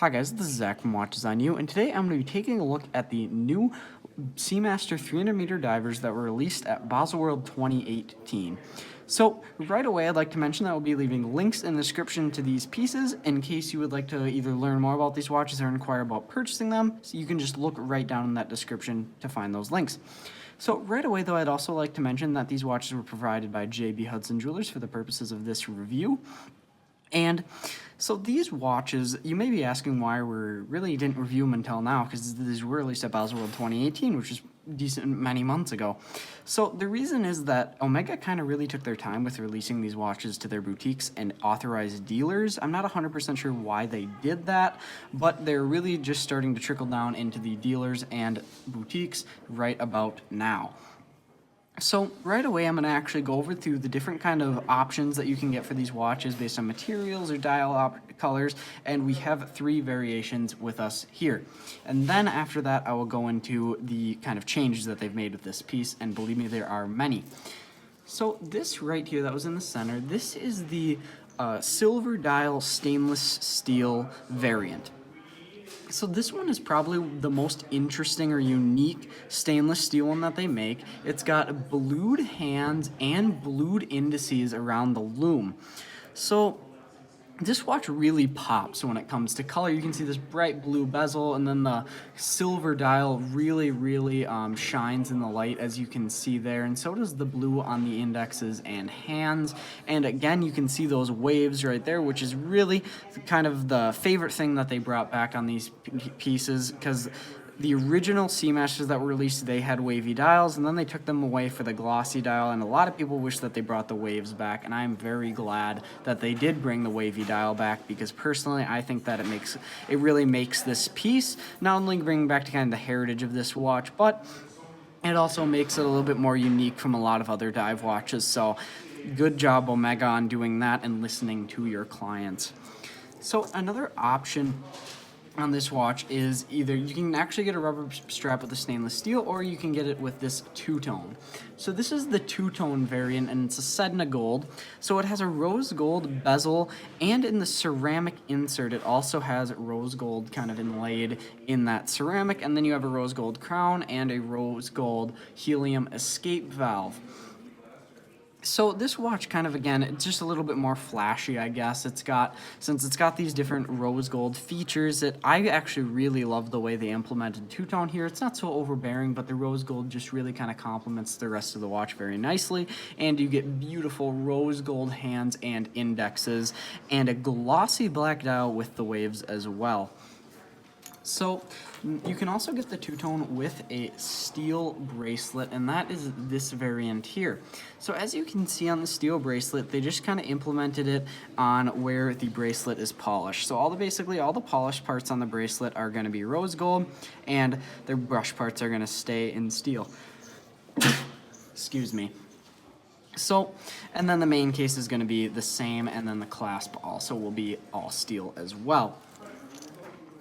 Hi guys, this is Zach from Watch Design U, and today I'm going to be taking a look at the new Seamaster 300 meter divers that were released at Baselworld 2018. So right away I'd like to mention that we'll be leaving links in the description to these pieces in case you would like to either learn more about these watches or inquire about purchasing them, so you can just look right down in that description to find those links. So right away though, I'd also like to mention that these watches were provided by JB Hudson Jewelers for the purposes of this review. And so these watches, you may be asking why we really didn't review them until now, because these were released at Baselworld 2018, which is decent many months ago. So the reason is that Omega kind of really took their time with releasing these watches to their boutiques and authorized dealers. I'm not 100% sure why they did that, but they're really just starting to trickle down into the dealers and boutiques right about now. So right away, I'm going to actually go over through the different kind of options that you can get for these watches based on materials or dial colors, and we have 3 variations with us here. And then after that, I will go into the kind of changes that they've made with this piece, and believe me, there are many. So this right here that was in the center, this is the silver dial stainless steel variant. So this one is probably the most interesting or unique stainless steel one that they make. It's got blued hands and blued indices around the lume. So this watch really pops when it comes to color. You can see this bright blue bezel, and then the silver dial really shines in the light, as you can see there, and so does the blue on the indexes and hands. And again, you can see those waves right there, which is really kind of the favorite thing that they brought back on these pieces, because the original Seamasters that were released, they had wavy dials, and then they took them away for the glossy dial, and a lot of people wish that they brought the waves back, and I'm very glad that they did bring the wavy dial back, because personally I think that it really makes this piece not only bring back to kind of the heritage of this watch, but it also makes it a little bit more unique from a lot of other dive watches. So good job, Omega, on doing that and listening to your clients. So another option on this watch is either you can actually get a rubber strap with the stainless steel, or you can get it with this two-tone. So this is the two-tone variant, and it's a Sedna gold. So it has a rose gold bezel, and in the ceramic insert it also has rose gold kind of inlaid in that ceramic, and then you have a rose gold crown and a rose gold helium escape valve. So this watch kind of, again, it's just a little bit more flashy, I guess. Since it's got these different rose gold features, I actually really love the way they implemented two-tone here. It's not so overbearing, but the rose gold just really kind of complements the rest of the watch very nicely, and you get beautiful rose gold hands and indexes, and a glossy black dial with the waves as well. So you can also get the two-tone with a steel bracelet, and that is this variant here. So as you can see on the steel bracelet, they just kind of implemented it on where the bracelet is polished. So basically all the polished parts on the bracelet are going to be rose gold, and the brush parts are going to stay in steel. Excuse me. So, and then the main case is going to be the same, and then the clasp also will be all steel as well.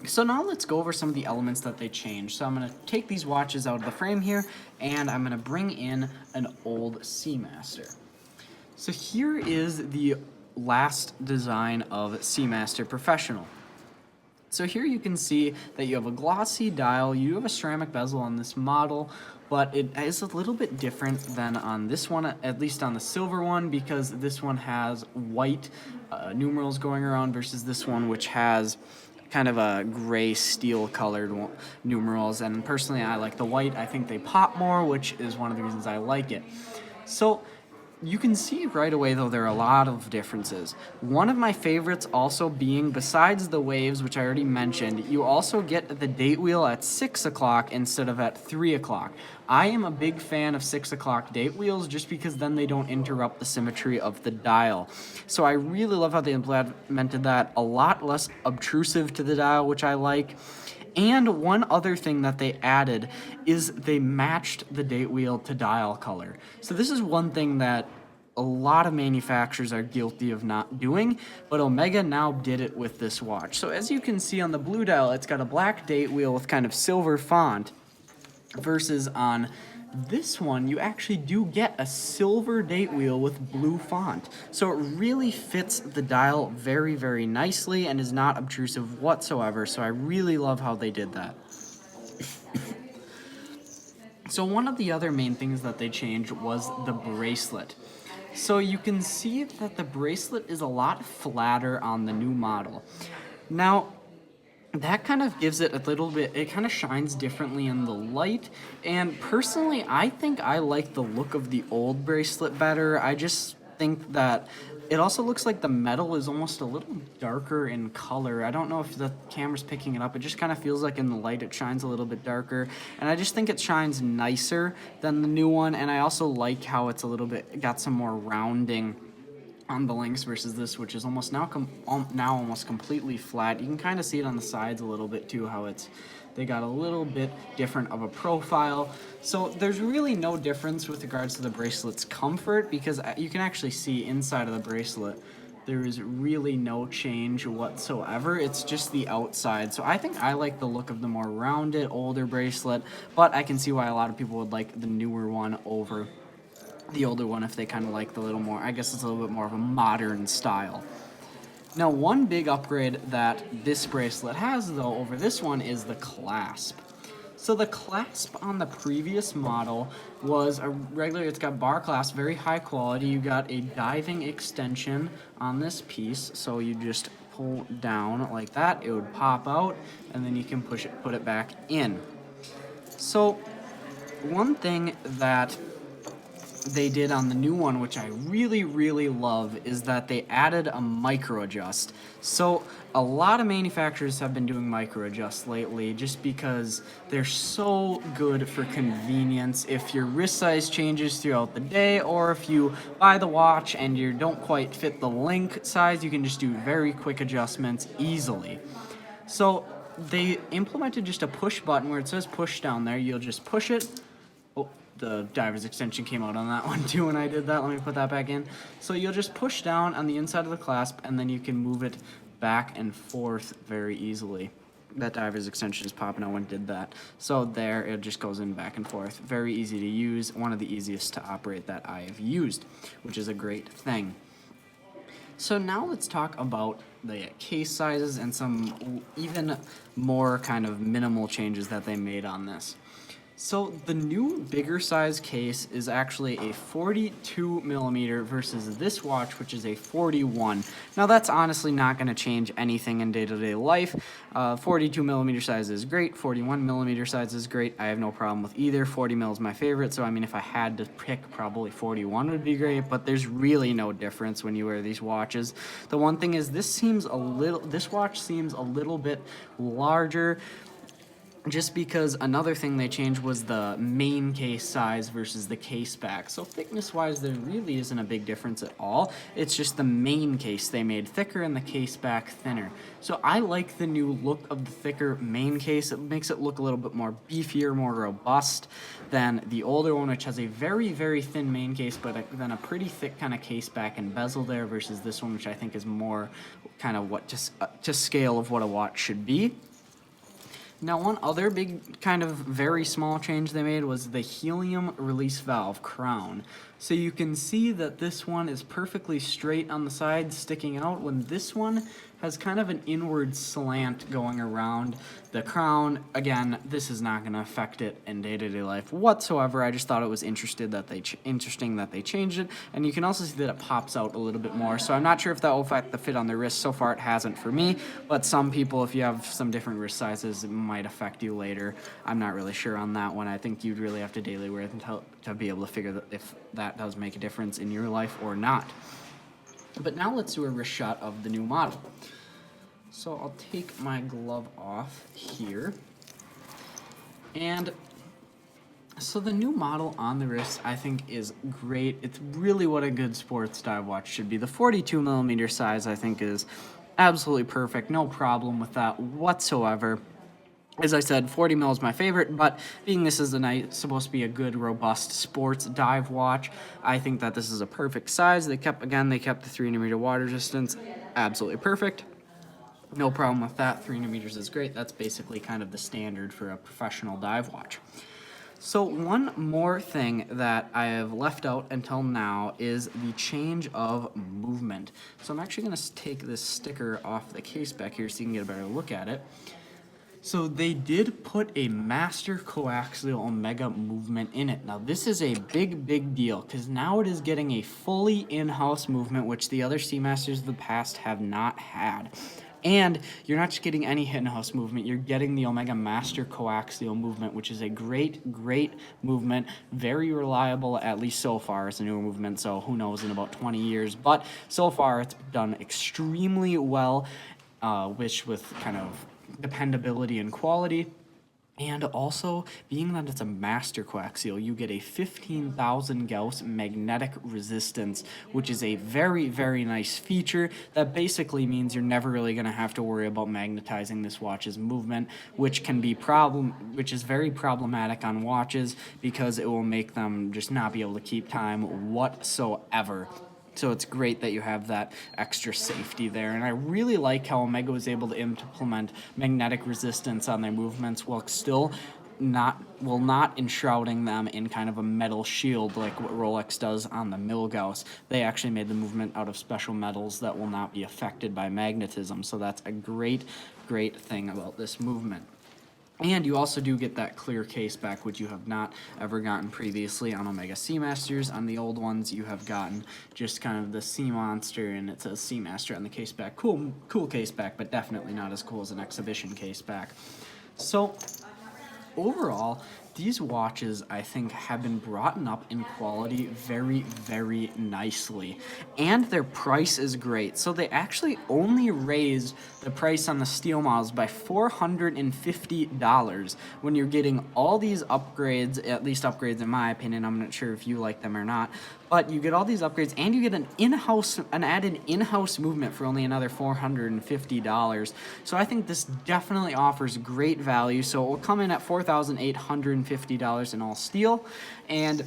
So now let's go over some of the elements that they changed. So I'm going to take these watches out of the frame here, and I'm going to bring in an old Seamaster. So here is the last design of Seamaster Professional. So here you can see that you have a glossy dial, you have a ceramic bezel on this model, but it is a little bit different than on this one, at least on the silver one, because this one has white numerals going around versus this one, which has kind of a gray steel colored numerals, and personally I like the white. I think they pop more, which is one of the reasons I like it. So you can see right away though there are a lot of differences. One of my favorites also being, besides the waves, which I already mentioned, you also get the date wheel at 6 o'clock instead of at 3 o'clock. I am a big fan of 6 o'clock date wheels just because then they don't interrupt the symmetry of the dial. So I really love how they implemented that, a lot less obtrusive to the dial, which I like. And one other thing that they added is they matched the date wheel to dial color. So this is one thing that a lot of manufacturers are guilty of not doing, but Omega now did it with this watch. So as you can see on the blue dial, it's got a black date wheel with kind of silver font, versus on this one, you actually do get a silver date wheel with blue font. So it really fits the dial very, very nicely and is not obtrusive whatsoever. So I really love how they did that. So one of the other main things that they changed was the bracelet. So you can see that the bracelet is a lot flatter on the new model. Now, that kind of gives it a little bit, it kind of shines differently in the light, and personally, I think I like the look of the old bracelet better. I just think that it also looks like the metal is almost a little darker in color. I don't know if the camera's picking it up. It just kind of feels like in the light it shines a little bit darker, and I just think it shines nicer than the new one, and I also like how it's a little bit, got some more rounding on the links versus this, which is almost now almost completely flat. You can kind of see it on the sides a little bit too, how they got a little bit different of a profile. So there's really no difference with regards to the bracelet's comfort, because you can actually see inside of the bracelet there is really no change whatsoever. It's just the outside. So I think I like the look of the more rounded, older bracelet, but I can see why a lot of people would like the newer one over the older one if they kind of like the little more, I guess it's a little bit more of a modern style. Now, one big upgrade that this bracelet has, though, over this one is the clasp. So the clasp on the previous model was a regular, it's got bar clasp, very high quality. You got a diving extension on this piece, so you just pull down like that, it would pop out, and then you can put it back in. So one thing that they did on the new one, which I really, really love, is that they added a micro adjust. So a lot of manufacturers have been doing micro adjusts lately just because they're so good for convenience. If your wrist size changes throughout the day, or if you buy the watch and you don't quite fit the link size, you can just do very quick adjustments easily. So they implemented just a push button where it says push down there. You'll just push it. Oh, the diver's extension came out on that one too when I did that. Let me put that back in. So you'll just push down on the inside of the clasp, and then you can move it back and forth very easily. That diver's extension is popping out when it did that. So there, it just goes in back and forth. Very easy to use, one of the easiest to operate that I have used, which is a great thing. So now let's talk about the case sizes and some even more kind of minimal changes that they made on this. So the new bigger size case is actually a 42 millimeter versus this watch, which is a 41. Now that's honestly not going to change anything in day-to-day life. 42 millimeter size is great. 41 millimeter size is great. I have no problem with either. 40 mil is my favorite. So I mean, if I had to pick, probably 41 would be great. But there's really no difference when you wear these watches. The one thing is, this watch seems a little bit larger, just because another thing they changed was the main case size versus the case back. So thickness-wise, there really isn't a big difference at all. It's just the main case they made thicker and the case back thinner. So I like the new look of the thicker main case. It makes it look a little bit more beefier, more robust than the older one, which has a very, very thin main case, but then a pretty thick kind of case back and bezel there, versus this one, which I think is more kind of what to scale of what a watch should be. Now, one other big kind of very small change they made was the helium release valve crown. So you can see that this one is perfectly straight on the side, sticking out, when this one has kind of an inward slant going around the crown. Again, this is not going to affect it in day-to-day life whatsoever. I just thought it was interesting that they changed it, and you can also see that it pops out a little bit more. So I'm not sure if that will affect the fit on the wrist. So far, it hasn't for me, but some people, if you have some different wrist sizes, it might affect you later. I'm not really sure on that one. I think you'd really have to daily wear it to be able to figure that if that does make a difference in your life or not. But now let's do a wrist shot of the new model. So I'll take my glove off here. And so the new model on the wrist, I think, is great. It's really what a good sports dive watch should be. The 42 millimeter size, I think, is absolutely perfect. No problem with that whatsoever. As I said, 40 mil is my favorite, but being this is supposed to be a good, robust sports dive watch, I think that this is a perfect size. They kept the 300 meter water distance, absolutely perfect. No problem with that. 300 meters is great. That's basically kind of the standard for a professional dive watch. So one more thing that I have left out until now is the change of movement. So I'm actually going to take this sticker off the case back here so you can get a better look at it. So they did put a master coaxial Omega movement in it. Now this is a big deal because now it is getting a fully in-house movement, which the other Seamasters of the past have not had. And you're not just getting any in-house movement, you're getting the Omega Master Coaxial movement, which is a great movement, very reliable, at least so far. It's a newer movement, so who knows in about 20 years. But so far, it's done extremely well, which with kind of dependability and quality. And also, being that it's a master coaxial, you get a 15,000 Gauss magnetic resistance, which is a very nice feature that basically means you're never really going to have to worry about magnetizing this watch's movement, which is very problematic on watches because it will make them just not be able to keep time whatsoever. So it's great that you have that extra safety there. And I really like how Omega was able to implement magnetic resistance on their movements while still not enshrouding them in kind of a metal shield like what Rolex does on the Milgauss. They actually made the movement out of special metals that will not be affected by magnetism. So that's a great thing about this movement. And you also do get that clear case back, which you have not ever gotten previously on Omega Seamasters. On the old ones, you have gotten just kind of the Seamonster, and it says Seamaster on the case back. Cool case back, but definitely not as cool as an exhibition case back. So overall, these watches, I think, have been brought up in quality very nicely. And their price is great. So they actually only raised the price on the steel models by $450 when you're getting all these upgrades, at least upgrades in my opinion. I'm not sure if you like them or not. But you get all these upgrades, and you get an added in-house movement for only another $450. So I think this definitely offers great value. So it will come in at $4,850 in all steel, and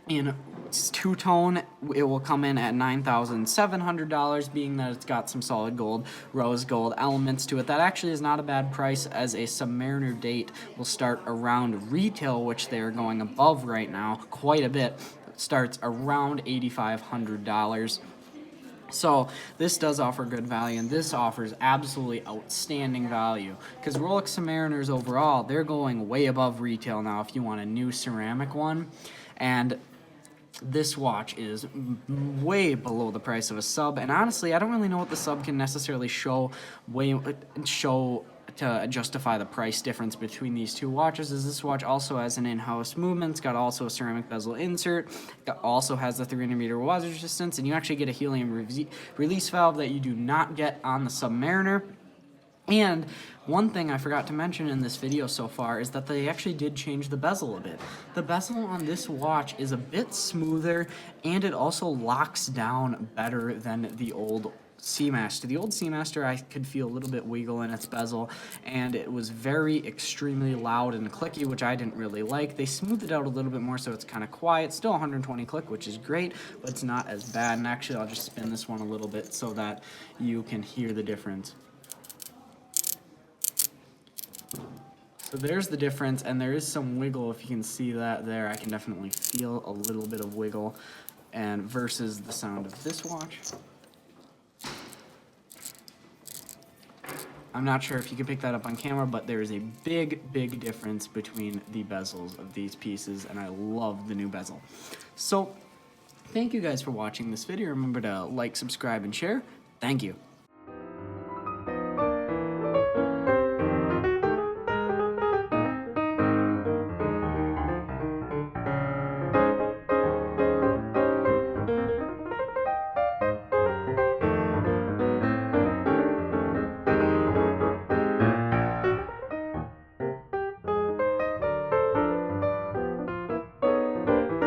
in two-tone, it will come in at $9,700, being that it's got some solid gold, rose gold elements to it. That actually is not a bad price, as a Submariner date will start around retail, which they're going above right now quite a bit. Starts around $8,500. So this does offer good value, and this offers absolutely outstanding value because Rolex Submariners overall, they're going way above retail now if you want a new ceramic one, and this watch is way below the price of a sub. And honestly, I don't really know what the sub can necessarily show to justify the price difference between these two watches. Is this watch also has an in-house movement. It's got also a ceramic bezel insert. It also has the 300-meter water resistance, and you actually get a helium release valve that you do not get on the Submariner. And one thing I forgot to mention in this video so far is that they actually did change the bezel a bit. The bezel on this watch is a bit smoother, and it also locks down better than the old Seamaster. The old Seamaster, I could feel a little bit wiggle in its bezel, and it was extremely loud and clicky, which I didn't really like. They smoothed it out a little bit more, so it's kind of quiet. Still 120 click, which is great, but it's not as bad. And actually, I'll just spin this one a little bit so that you can hear the difference. So there's the difference, and there is some wiggle. If you can see that there, I can definitely feel a little bit of wiggle, and versus the sound of this watch. I'm not sure if you can pick that up on camera, but there is a big difference between the bezels of these pieces, and I love the new bezel. So thank you guys for watching this video. Remember to like, subscribe, and share. Thank you.